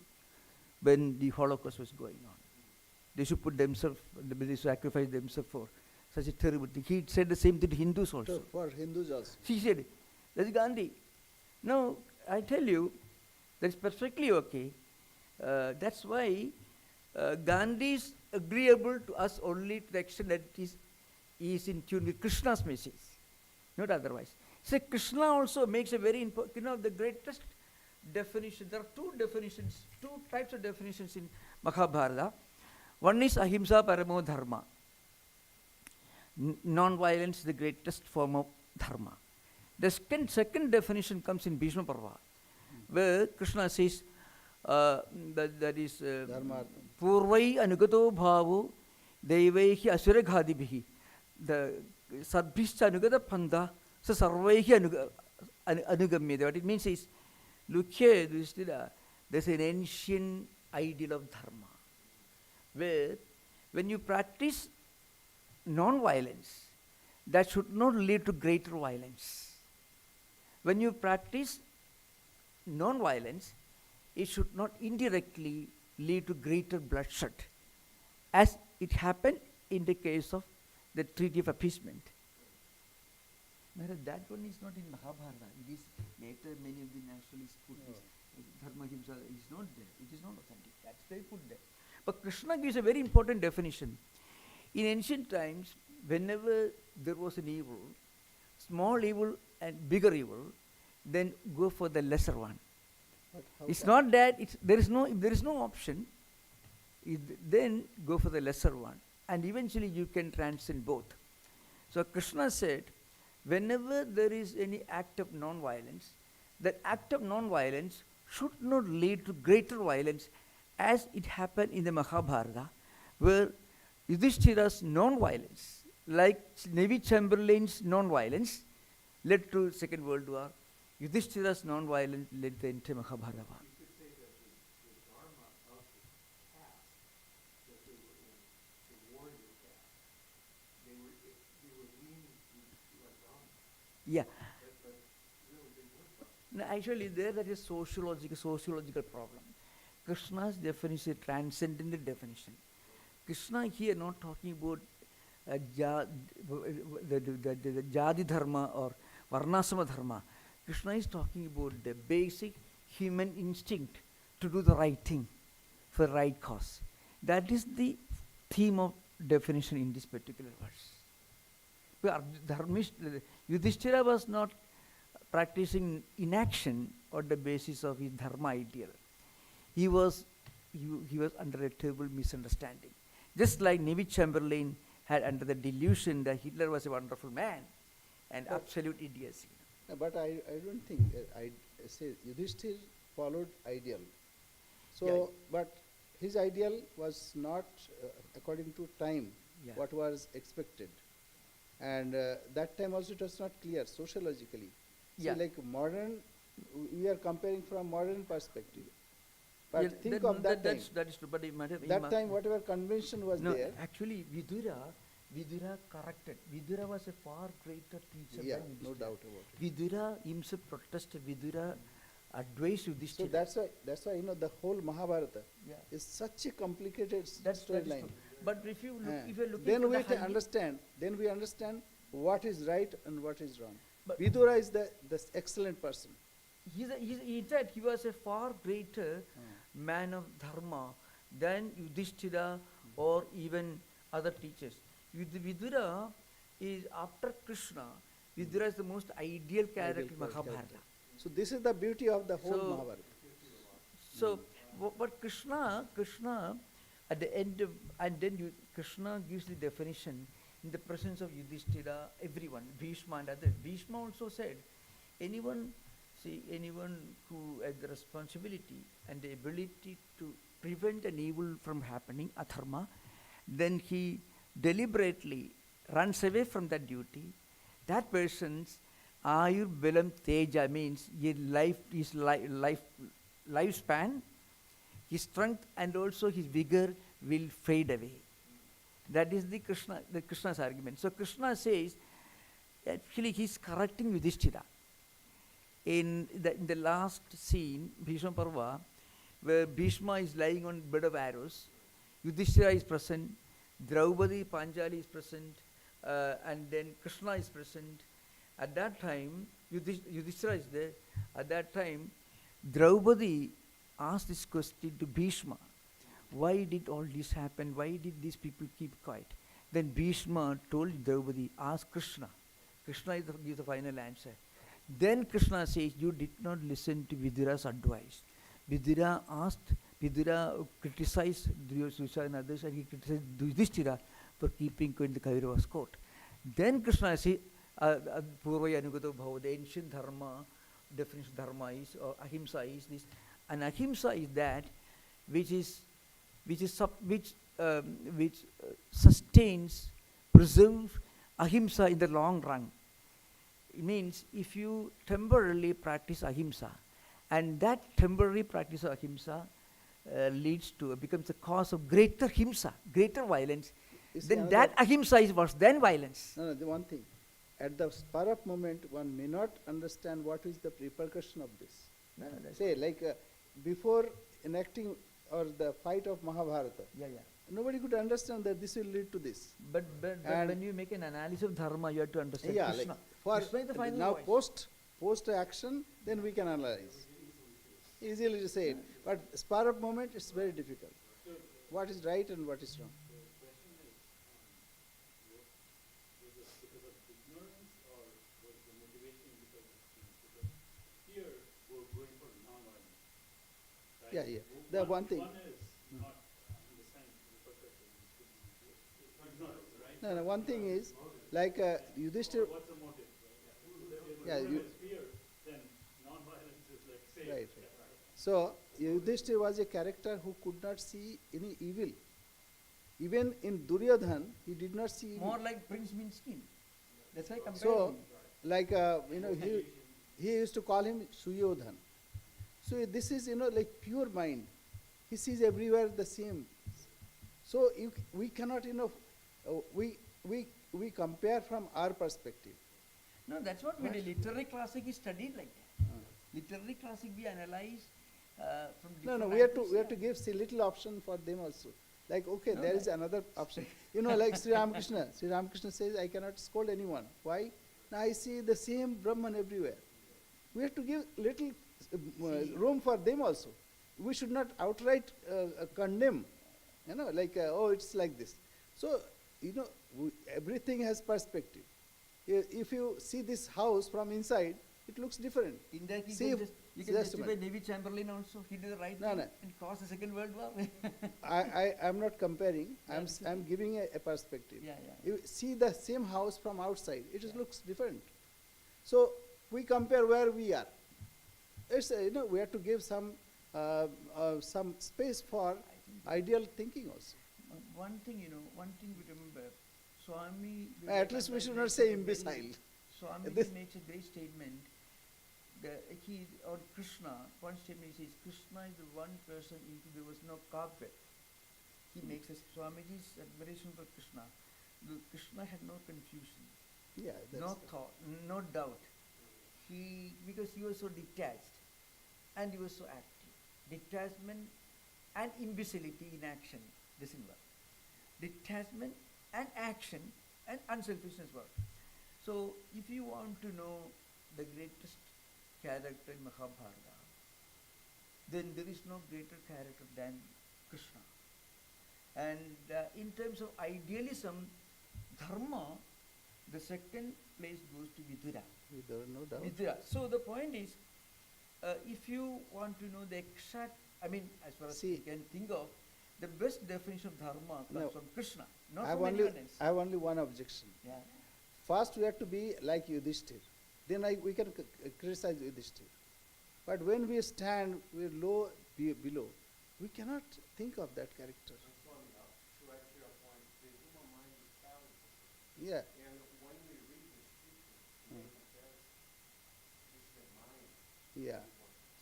when the Holocaust was going on. They should put themselves, they should sacrifice themselves for such a terrible thing. He said the same thing to Hindus also. For Hindus also. He said, that's Gandhi. Now, I tell you, that's perfectly okay. That's why Gandhi is agreeable to us only to the extent that he is in tune with Krishna's message, not otherwise. So Krishna also makes a very important, the greatest definition. There are two types of definitions in Mahabharata. One is ahimsa paramo dharma. Non-violence is the greatest form of dharma. The second definition comes in Bhishma Parva, where Krishna says that is purvai anugato bhavo devaihi asuraghadibhihi. The sadbhischa anugata panda sa sarvaihi anugamyate. What it means is, look here, there's an ancient ideal of dharma, where when you practice non-violence, that should not lead to greater violence. When you practice non-violence, it should not indirectly lead to greater bloodshed, as it happened in the case of the Treaty of Appeasement. Whereas that one is not in Mahabharata. It is later many of the nationalists put this. Dharma himsa is not there. It is not authentic. That's they put there. But Krishna gives a very important definition. In ancient times, whenever there was an evil, small evil and bigger evil, then go for the lesser one. It's not that there is no option. Then go for the lesser one, and eventually you can transcend both. So Krishna said, whenever there is any act of non-violence, that act of non-violence should not lead to greater violence, as it happened in the Mahabharata, where Yudhishthira's non-violence, like Navy Chamberlain's non-violence, led to Second World War. Yudhishthira's non-violence led the entire Mahabharata war. You could say that the dharma of the caste that they were in, the warrior caste, they were leaning to a dharma. Yeah. But really they weren't dharma. No, actually, that is a sociological problem. Krishna's definition is a transcendental definition. Krishna here not talking about the jadi dharma or varnasama dharma. Krishna is talking about the basic human instinct to do the right thing for the right cause. That is the theme of definition in this particular verse. Yudhishthira was not practicing inaction on the basis of his dharma ideal. He was under a terrible misunderstanding. Just like Neville Chamberlain had under the delusion that Hitler was a wonderful man and absolute idiocy. But I don't think, I say Yudhishthir followed ideal. So, yeah. But his ideal was not according to time, what was expected. And that time also it was not clear sociologically. Yeah. See, like modern, we are comparing from modern perspective. But think of that time. That is true. But that time, whatever convention was there. Actually, Vidura corrected. Vidura was a far greater teacher Yeah, than no Yudhishthira. doubt about it. Vidura himself protested. Vidura advised Yudhishthira. So that's why the whole Mahabharata is such a complicated storyline. But if you look, if you're looking Then for we understand what is right and what is wrong. But Vidura is the excellent person. He said he was a far greater man of dharma than Yudhishthira or even other teachers. Vidura is, after Krishna, Vidura is the most ideal character in Mahabharata. So this is the beauty of the whole Mahabharata. So, but Krishna at the end of, and then Krishna gives the definition in the presence of Yudhishthira, everyone, Bhishma and others. Bhishma also said, anyone who has the responsibility and the ability to prevent an evil from happening, adharma, then he deliberately runs away from that duty. That person's ayur belam teja means his lifespan, his strength and also his vigor will fade away. That is the Krishna's argument. So Krishna says, actually he's correcting Yudhishthira. In the last scene, Bhishma Parva, where Bhishma is lying on bed of arrows, Yudhishthira is present, Draupadi, Panchali is present, and then Krishna is present. At that time, Yudhishthira is there. At that time, Draupadi asked this question to Bhishma. Why did all this happen? Why did these people keep quiet? Then Bhishma told Draupadi, ask Krishna. Krishna gives the final answer. Then Krishna says, you did not listen to Vidura's advice. Vidura criticized Yudhishthira and others, and he criticized Yudhishthira for keeping quiet in the Kaurava's court. Then Krishna says, Purvaya Anugato Bhava, the ancient dharma, definition of dharma is, or ahimsa is this. And ahimsa is that which sustains, preserves ahimsa in the long run. It means if you temporarily practice ahimsa, and that temporary practice of ahimsa becomes the cause of greater himsa, greater violence, then that ahimsa is worse than violence. No, the one thing, at the spur of moment, one may not understand what is the repercussion of this. No, Say, like before enacting or the fight of Mahabharata, nobody could understand that this will lead to this. But when you make an analysis of dharma, you have to understand Krishna. Like for Krishna is the final now voice. post action, then we can analyze. Easily to say it, but spur of moment, it's very difficult. What is right and what is wrong? Yeah. The one thing. One is not understanding the purpose. Ignorance, right? No, one thing is, like Yudhishthira. What's the motive? Yeah, If fear, then non-violence is like safe. Right. So Yudhishthira was a character who could not see any evil. Even in Duryodhan, he did not see evil. More like Prince Minskin. That's why I compared So, him. like he used to call him Suyodhan. So this is like pure mind. He sees everywhere the same. So we cannot we compare from our perspective. No, that's what we do. Literary classic is studied like that. Literary classic we analyze from different No, we have angles, to give a little option for them also. Like, okay, No, there is another option. Like Sri Ramakrishna. Sri Ramakrishna says, I cannot scold anyone. Why? Now I see the same Brahman everywhere. We have to give little room for them also. We should not outright condemn. Oh, it's like this. So, everything has perspective. If you see this house from inside, it looks different. In that you can just a justify minute. Neville Chamberlain also. He did the right No, thing no. and caused the Second World War. I am not comparing. Yeah, I'm giving a perspective. Yeah. You see the same house from outside, it looks different. So we compare where we are. It's we have to give some space for ideal thinking also. One thing we remember, Swami. At least we should not say imbecile. Swami This- makes a great statement. Krishna, one statement he says, Krishna is the one person in whom there was no cobweb. He makes a Swamiji's admiration for Krishna. Krishna had no confusion, Yeah, no thought, no doubt. Because he was so detached and he was so active. Detachment and imbecility in action doesn't work. Detachment and action and unselfishness work. So if you want to know the greatest character in Mahabharata, then there is no greater character than Krishna. And in terms of idealism, dharma, the second place goes to Vidura. no doubt. Vidura. So the point is, if you want to know the exact, as far as you can think of, the best definition of dharma comes from Krishna, not I have from anyone else. I have only one objection. Yeah. First, we have to be like Yudhishthira. Then we can criticize Yudhishthira. But when we stand, we're low, below. We cannot think of that character. Yeah. And when we read the scripture, Yeah.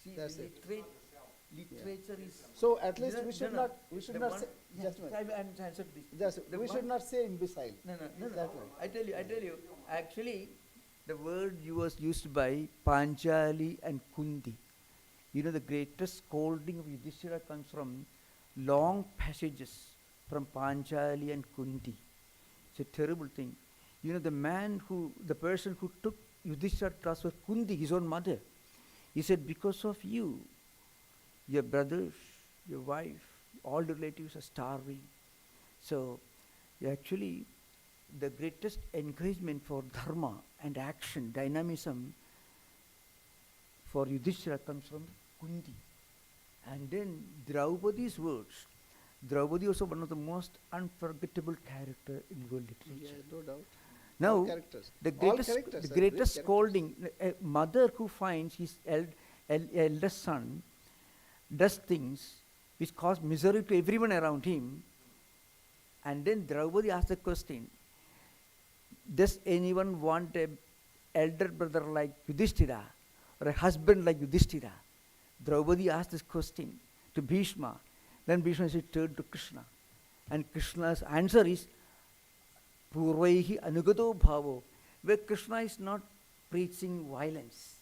See, That's the it. literature is. So at least No, we should no, not. We should the not one- say. yeah, Just a minute. I'm answered this. Just, The we should one- not say imbecile. No. That one. I tell you. Actually, the word was used by Panchali and Kunti. The greatest scolding of Yudhishthira comes from long passages from Panchali and Kunti. It's a terrible thing. You know, the person who took Yudhishthira class was Kundi, his own mother. He said, because of you, your brothers, your wife, all the relatives are starving. So, actually, the greatest encouragement for dharma and action, dynamism for Yudhishthira comes from Kundi. And then Draupadi's words. Draupadi also one of the most unforgettable character in world literature. Yeah, no doubt. Now, All characters. the All greatest, characters the are great greatest characters. scolding, a mother who finds his eldest son does things which cause misery to everyone around him, and then Draupadi asks the question, does anyone want a elder brother like Yudhishthira or a husband like Yudhishthira? Draupadi asked this question to Bhishma. Then Bhishma said, turn to Krishna. And Krishna's answer is, Purvaihi anugato bhavo, where Krishna is not preaching violence,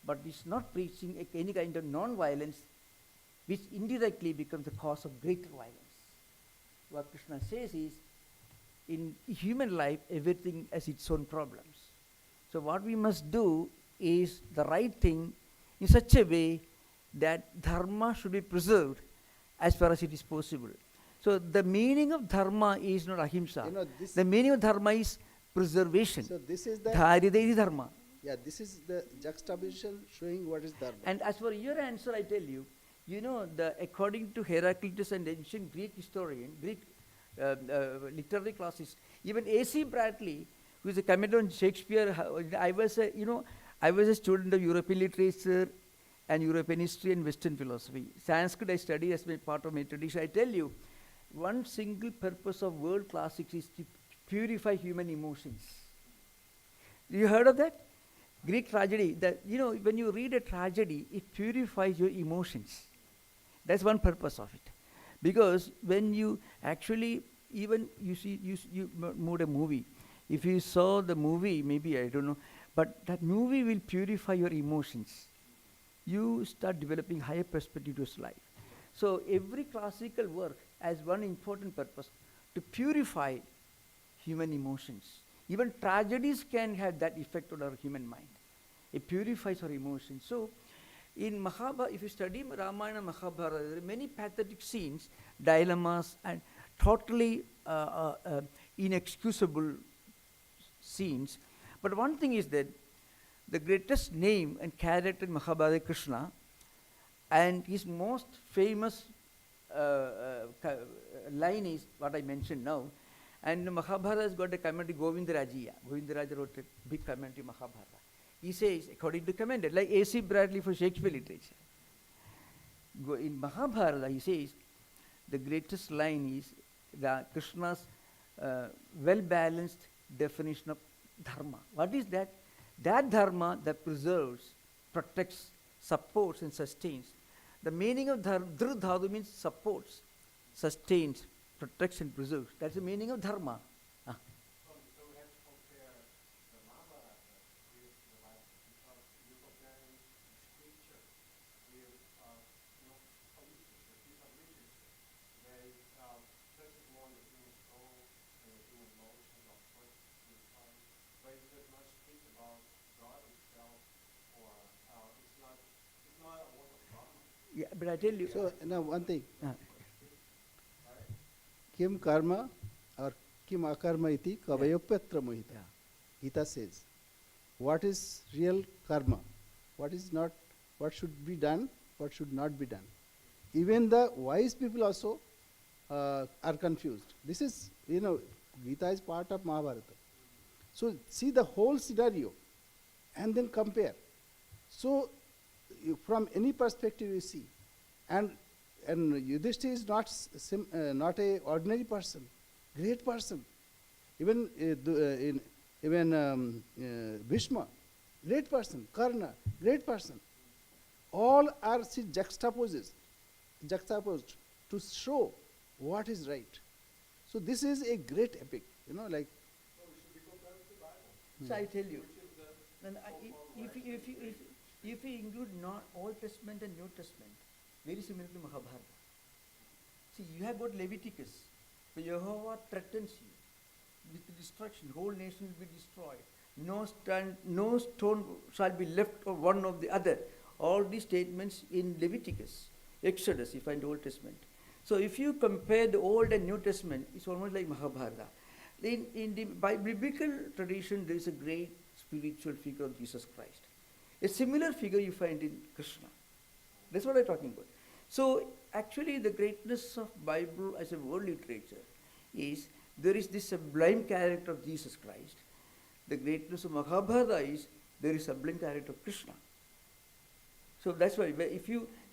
but is not preaching any kind of non-violence, which indirectly becomes the cause of greater violence. What Krishna says is, in human life, everything has its own problems. So what we must do is the right thing in such a way that dharma should be preserved as far as it is possible. So the meaning of dharma is not ahimsa. You know, this, The meaning of dharma is preservation. so this is the, Dharideti dharma. yeah, this is the juxtaposition showing what is dharma. And as for your answer, I tell you, you know, according to Heraclitus and ancient Greek historian, Greek literary classicist, even A.C. Bradley, who is a comment on Shakespeare, I was a student of European literature and European history and Western philosophy. Sanskrit I study as my part of my tradition. I tell you, one single purpose of world classics is to purify human emotions. You heard of that? Greek tragedy, that, you know, when you read a tragedy, it purifies your emotions. That's one purpose of it. Because when you actually, even you made a movie, if you saw the movie, maybe, I don't know, but that movie will purify your emotions. You start developing higher perspective to life. So every classical work has one important purpose, to purify human emotions. Even tragedies can have that effect on our human mind. It purifies our emotions. So in Mahabharata, if you study Ramayana and Mahabharata, there are many pathetic scenes, dilemmas, and totally inexcusable scenes. But one thing is that the greatest name and character in Mahabharata is Krishna, and his most famous line is what I mentioned now. And Mahabharata has got a commentary, Govindarajiya. Govindaraja wrote a big commentary, Mahabharata. He says, according to commentary, like A.C. Bradley for Shakespeare literature. In Mahabharata, he says, the greatest line is Krishna's well-balanced definition of dharma. What is that? That dharma that preserves, protects, supports and sustains. The meaning of dhru dhatu means supports, sustains, protects and preserves. That's the meaning of dharma. So we have to compare the Mahabharata with the Bible, because you're comparing scripture with, a literature, piece of literature. They touches more on the human soul and the human emotions, of course, but it does not speak about God itself, or it's not a work of dharma. Yeah, but I tell you. So now one thing, uh, kim karma or kim akarma iti kavayopyatra mohita. yeah. Gita says, what is real karma? What is not, what should be done, what should not be done. Even the wise people also are confused. This is, Gita is part of Mahabharata. So see the whole scenario and then compare. So from any perspective you see, and Yudhishthira is not a ordinary person, great person. Even Bhishma, great person. Karna, great person. All are juxtaposed to show what is right. So this is a great epic, like. So we should be compared to the Bible, So I tell you, which is the then if we include Old Testament and New Testament, very similar to Mahabharata. See, you have got Leviticus, where Jehovah threatens you. with destruction, whole nation will be destroyed. No stone shall be left of one of the other. All these statements in Leviticus, Exodus, you find the Old Testament. So if you compare the Old and New Testament, it's almost like Mahabharata. In the biblical tradition, there is a great spiritual figure of Jesus Christ. A similar figure you find in Krishna. That's what I'm talking about. So actually the greatness of Bible as a world literature is there is this sublime character of Jesus Christ. The greatness of Mahabharata is there is sublime character of Krishna. So that's why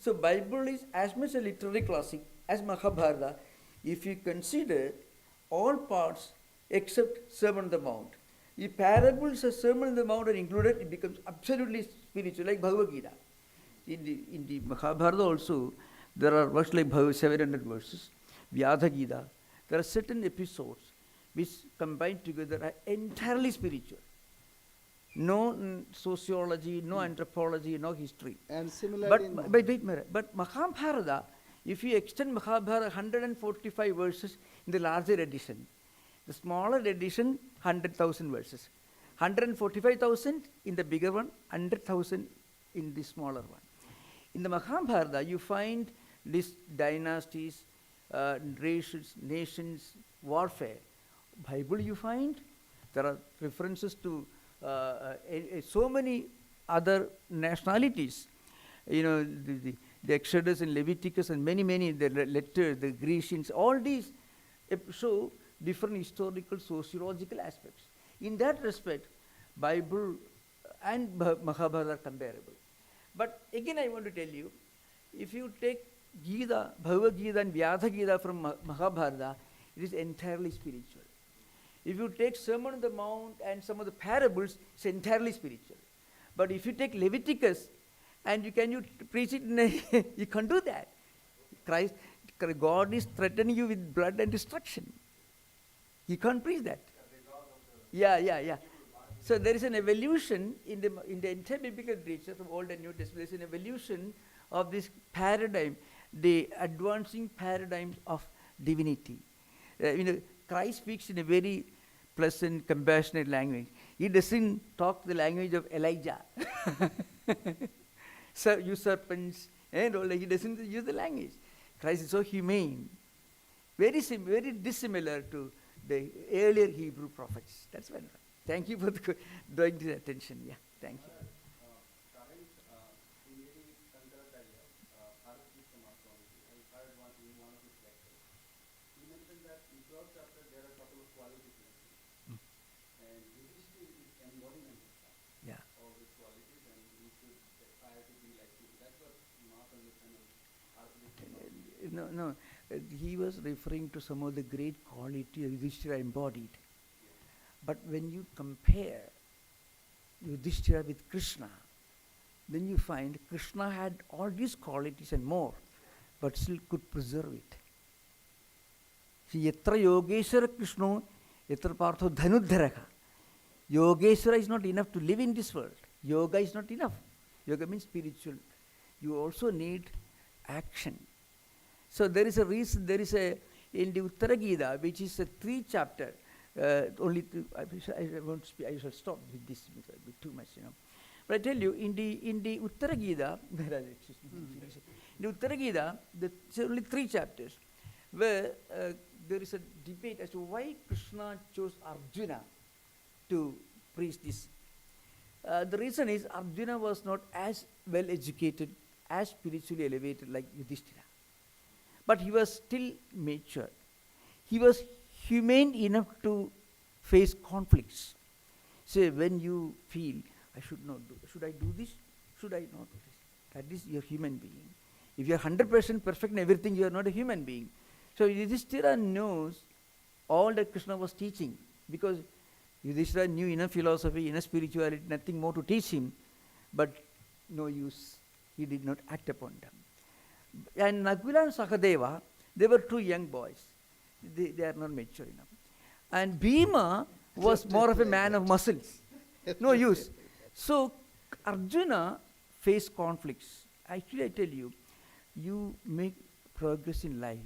so Bible is as much a literary classic as Mahabharata if you consider all parts except Sermon on the Mount. If parables of Sermon on the Mount are included, it becomes absolutely spiritual, like Bhagavad Gita. In the Mahabharata also, there are verses like 700 verses, Vyadha Gita. There are certain episodes which combined together are entirely spiritual. No sociology, no anthropology, no history. And similarly, But Mahabharata, if you extend Mahabharata 145 verses in the larger edition, the smaller edition 100,000 verses, 145,000 in the bigger one, 100,000 in the smaller one. In the Mahabharata, you find these dynasties, nations, warfare. Bible you find, there are references to so many other nationalities. You know, the Exodus and Leviticus and many, the letters, the Grecians, all these show different historical, sociological aspects. In that respect, Bible and Mahabharata are comparable. But again, I want to tell you, if you take Gita, Bhagavad Gita and Vyadha Gita from Mahabharata, it is entirely spiritual. If you take Sermon on the Mount and some of the parables, it's entirely spiritual. But if you take Leviticus and you preach it you can't do that. God is threatening you with blood and destruction. You can't preach that. Yeah. So there is an evolution in the entire biblical literature from Old and New Testament. There is an evolution of this paradigm, the advancing paradigm of divinity. Christ speaks in a very pleasant, compassionate language. He doesn't talk the language of Elijah. So you serpents and all, he doesn't use the language. Christ is so humane, very dissimilar to the earlier Hebrew prophets. That's why. Thank you for drawing this attention. Yeah, thank you. No, he was referring to some of the great quality Yudhishthira embodied. But when you compare Yudhishthira with Krishna, then you find Krishna had all these qualities and more, but still could preserve it. See, yatra yogeshwara Krishna, yatra partho dhanudharaka. Yogeshwara is not enough to live in this world. Yoga is not enough. Yoga means spiritual. You also need action. So there is a reason, in the Uttara Gita, which is a 3-chapter, only I shall stop with this because it will be too much, But I tell you, in the Uttara Gita, in the Uttara Gita, there are only 3 chapters, where there is a debate as to why Krishna chose Arjuna to preach this. The reason is Arjuna was not as well educated, as spiritually elevated like Yudhishthira. But he was still mature. He was humane enough to face conflicts. Say, when you feel, should I do this? Should I not do this? That is, you're a human being. If you're 100% perfect in everything, you're not a human being. So Yudhishthira knows all that Krishna was teaching, because Yudhishthira knew enough philosophy, enough spirituality, nothing more to teach him, but no use. He did not act upon them. And Nakula and Sahadeva, they were 2 young boys. They are not mature enough. And Bhima was more of a man of muscles. No use. So Arjuna faced conflicts. Actually, I tell you, you make progress in life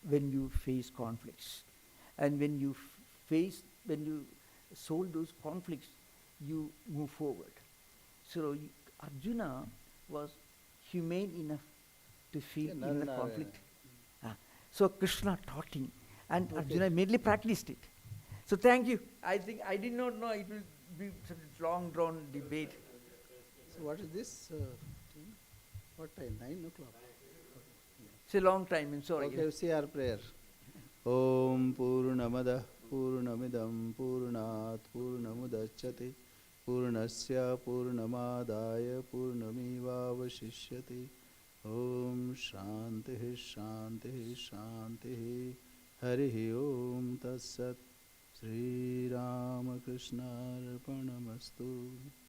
when you face conflicts. And when you face when you solve those conflicts, you move forward. So Arjuna was humane enough to feel Yeah, in the Narayana. conflict. So Krishna taught him, and Okay. Arjuna immediately practiced it. So thank you. I think I did not know it will be such a long drawn debate. So what is this? Thing? What time? 9 o'clock. It's a long time, I'm sorry. Okay, say our prayer. Om Purnamada Purnamidam Purnat Purnamudachyate Purnasya Purnamadaya Purnamevavashishyate. Om Shanti Shanti Shanti. Harihi Om Tatsat. Sri Ramakrishna Arpanamastu.